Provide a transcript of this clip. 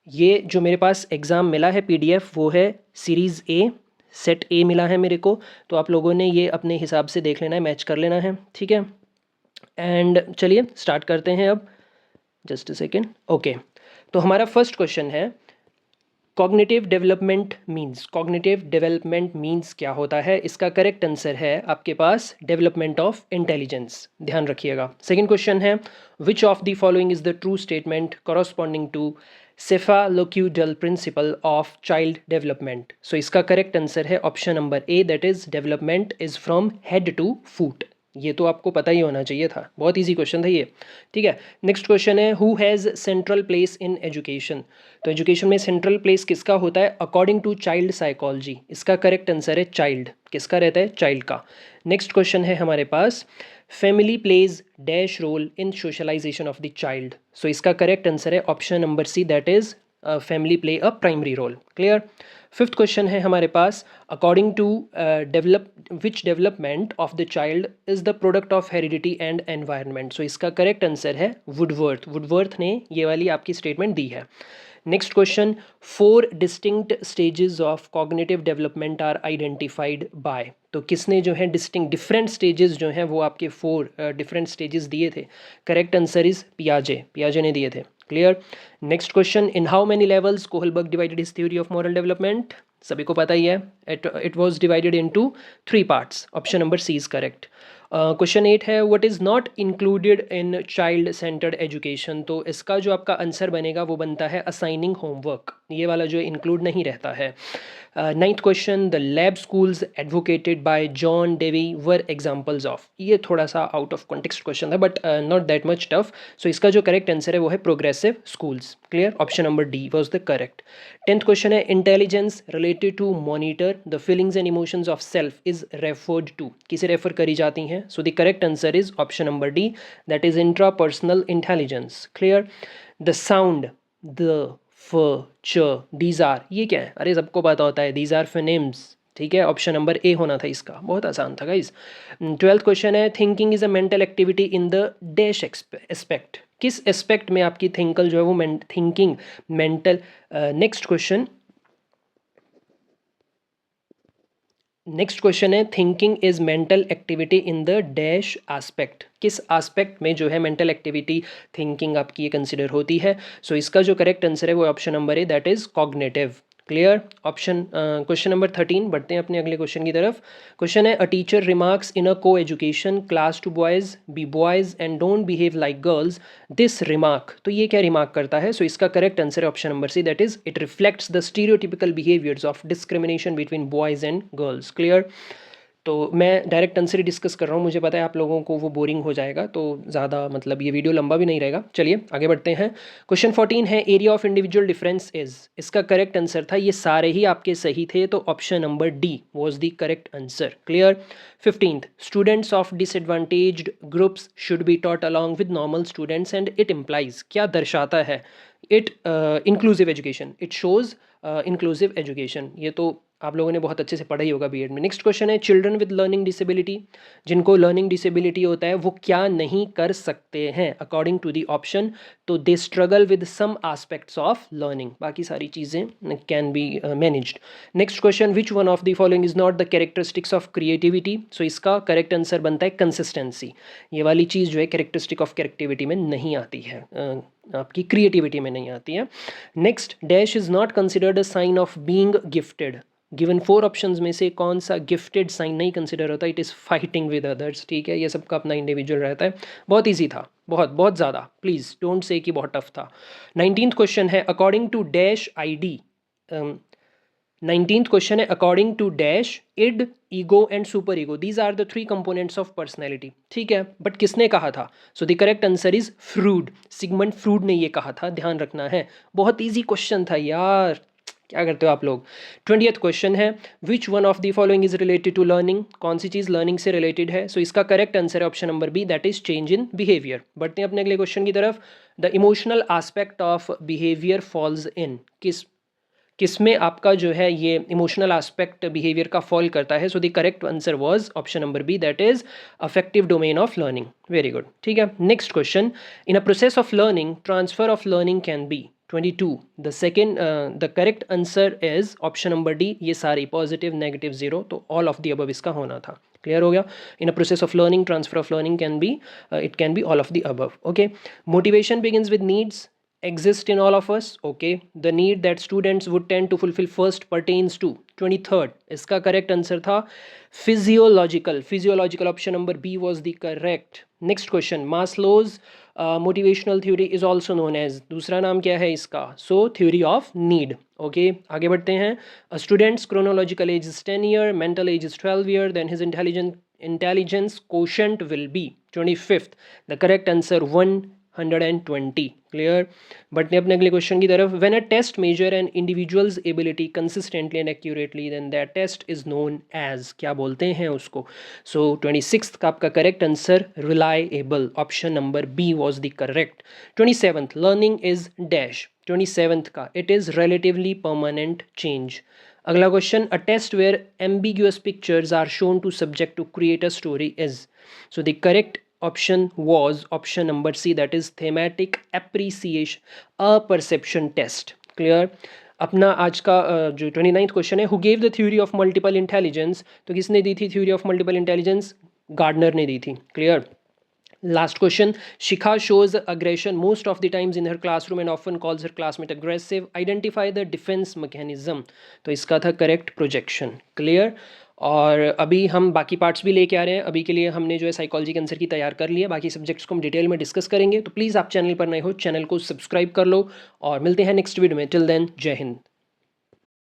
ये जो मेरे पास एग्ज़ाम मिला है PDF वो है सीरीज़ ए, सेट ए मिला है मेरे को। तो आप लोगों ने ये अपने हिसाब से देख लेना है, मैच कर लेना है, ठीक है। एंड चलिए स्टार्ट करते हैं अब। Just a second. ओके, तो हमारा फर्स्ट क्वेश्चन है कॉग्निटिव डेवलपमेंट मीन्स क्या होता है। इसका करेक्ट आंसर है आपके पास डेवलपमेंट ऑफ इंटेलिजेंस, ध्यान रखिएगा। सेकंड क्वेश्चन है which of the following is the true statement corresponding to cephalocaudal principle of child development. So इसका करेक्ट आंसर है option number A, that is development is from head to foot. ये तो आपको पता ही होना चाहिए था, बहुत इजी क्वेश्चन था ये, ठीक है। नेक्स्ट क्वेश्चन है who has central place in education. तो एजुकेशन में सेंट्रल प्लेस किसका होता है अकॉर्डिंग टू चाइल्ड साइकोलॉजी। इसका करेक्ट आंसर है चाइल्ड। किसका रहता है? चाइल्ड का। नेक्स्ट क्वेश्चन है हमारे पास family plays dash role in socialization of the child. So इसका करेक्ट आंसर है option number C, that is family play a primary role. Clear. Fifth question है हमारे पास according to development of the child is the product of heredity and environment. So इसका correct answer है Woodworth ने ये वाली आपकी statement दी है। Next question 4 distinct stages of cognitive development are identified by. तो किसने जो है डिफरेंट स्टेजेस जो हैं वो आपके 4 डिफरेंट स्टेजेस दिए थे। करेक्ट आंसर इज पियाजे ने दिए थे। Clear. Next question in how many levels Kohlberg divided his theory of moral development. सभी को पता ही है, it was divided into 3 parts. Option number C is correct. Question 8 है what is not included in child centred education. तो इसका जो आपका आंसर बनेगा वो बनता है असाइनिंग होमवर्क, ये वाला जो इंक्लूड नहीं रहता है। Ninth question the lab schools advocated by John Dewey were examples of. ये थोड़ा सा आउट ऑफ कॉन्टेक्स्ट क्वेश्चन है but not that much tough. So इसका जो करेक्ट आंसर है वो है progressive schools. Clear. Option number D was the correct. 10th question है intelligence related to monitor the feelings and emotions of self is referred to. किसे refer करी जाती हैं? So the correct answer is option number D, that is intrapersonal intelligence. Clear. The sound the फ च these are, ये क्या है? अरे सबको पता होता है, दीज आर फिनेम्स, ठीक है। ऑप्शन नंबर ए होना था इसका, बहुत आसान था गाइस। 12th क्वेश्चन है thinking is a mental activity in the dash aspect. किस एस्पेक्ट में आपकी थिंकल जो है वो थिंकिंग मेंटल। नेक्स्ट क्वेश्चन है thinking is mental activity in the dash aspect. किस एस्पेक्ट में जो है मेंटल एक्टिविटी थिंकिंग आपकी ये कंसिडर होती है। सो इसका जो करेक्ट आंसर है वो option number A, that is cognitive. Clear. Question number 13 बढ़ते हैं अपने अगले क्वेश्चन की तरफ। क्वेश्चन है a teacher remarks in a coeducation class to boys be boys and don't behave like girls this remark. तो ये क्या रिमार्क करता है? सो इसका करेक्ट आंसर है option number C, that is it reflects the stereotypical behaviours of discrimination between boys and girls. Clear. तो मैं direct answer ही discuss कर रहा हूँ, मुझे पता है आप लोगों को वो बोरिंग हो जाएगा, तो ज़्यादा मतलब ये वीडियो लंबा भी नहीं रहेगा। चलिए आगे बढ़ते हैं। क्वेश्चन 14 है area of individual difference is. इसका करेक्ट आंसर था, ये सारे ही आपके सही थे, तो option number D was the correct answer. Clear. 15th students of disadvantaged groups should be taught along with normal students and it implies. क्या दर्शाता है? It inclusive education, it shows inclusive education. ये तो आप लोगों ने बहुत अच्छे से पढ़ा ही होगा बीएड में। नेक्स्ट क्वेश्चन है चिल्ड्रन विद लर्निंग डिसेबिलिटी, जिनको लर्निंग डिसेबिलिटी होता है वो क्या नहीं कर सकते हैं अकॉर्डिंग टू दी ऑप्शन। तो they struggle with some aspects of learning, बाकी सारी चीज़ें can be managed. Next question which one of the following is not the characteristics of creativity. So इसका करेक्ट आंसर बनता है कंसिस्टेंसी। ये वाली चीज़ जो है कैरेक्टरिस्टिक ऑफ क्रिएटिविटी में नहीं आती है, आपकी क्रिएटिविटी में नहीं आती है। Next dash is not considered a sign of being gifted. Given 4 options में से कौन सा गिफ्टेड साइन नहीं कंसिडर होता? It is fighting with others, ठीक है। ये सबका अपना इंडिविजुअल रहता है। बहुत ईजी था, बहुत बहुत ज़्यादा, प्लीज़ डोंट से कि बहुत टफ था। 19th क्वेश्चन है according to dash I D. 19th question है according to dash id ego and super ego these are the 3 components of personality, ठीक है। बट किसने कहा था? So the correct answer is Freud. Sigmund Freud ने ये कहा था, ध्यान रखना है। बहुत ईजी क्वेश्चन था यार, क्या करते हो आप लोग। 20th क्वेश्चन है which one of the following is related to learning. कौन सी चीज़ लर्निंग से रिलेटेड है? सो इसका करेक्ट आंसर है option number B, that is change in behaviour. बढ़ते हैं अपने अगले क्वेश्चन की तरफ। The emotional aspect of behaviour falls in. किसमें आपका जो है ये इमोशनल एस्पेक्ट बिहेवियर का फॉल करता है? So the correct answer was option number B, that is affective domain of learning. Very good, ठीक है। Next question in a process of learning transfer of learning can be. 22. The second the correct answer is option number D, ये सारी positive negative zero, तो all of the above इसका होना था। Clear हो गया? In a process of learning transfer of learning can be it can be all of the above. Okay, motivation begins with needs exist in all of us. Okay, the need that students would tend to fulfill first pertains to 23rd, इसका correct answer था physiological option number B was the correct. Next question, Maslow's motivational theory is also known as, दूसरा नाम क्या है इसका? So theory of need. Okay, आगे बढ़ते हैं. A student's chronological age is 10 year, mental age is 12 year, then his intelligence quotient will be 25th. The correct answer 120. Clear? बढ़ते हैं अपने अगले क्वेश्चन की तरफ. When a test measure an individual's ability consistently and accurately, then that test is known as, क्या बोलते हैं उसको? So 26th का आपका correct answer reliable. Option number B was the correct. 27th, learning is dash. 27th का it is relatively permanent change. अगला question, a test where ambiguous pictures are shown to subject to create a story is. So the correct option was option number C, that is thematic appreciation a perception test. Clear? अपना आज का जो 29th question है, who gave the theory of multiple intelligence, तो किसने दी थी theory of multiple intelligence? Gardner ने दी थी. Clear? Last question, Shikha shows aggression most of the times in her classroom and often calls her classmate aggressive. Identify the defense mechanism. तो इसका था correct projection. Clear? और अभी हम बाकी पार्ट्स भी लेके आ रहे हैं. अभी के लिए हमने जो है साइकोलॉजी के आंसर की तैयार कर लिया, बाकी सब्जेक्ट्स को हम डिटेल में डिस्कस करेंगे. तो प्लीज़ आप चैनल पर नए हो, चैनल को सब्सक्राइब कर लो और मिलते हैं नेक्स्ट वीडियो में. टिल देन, जय हिंद.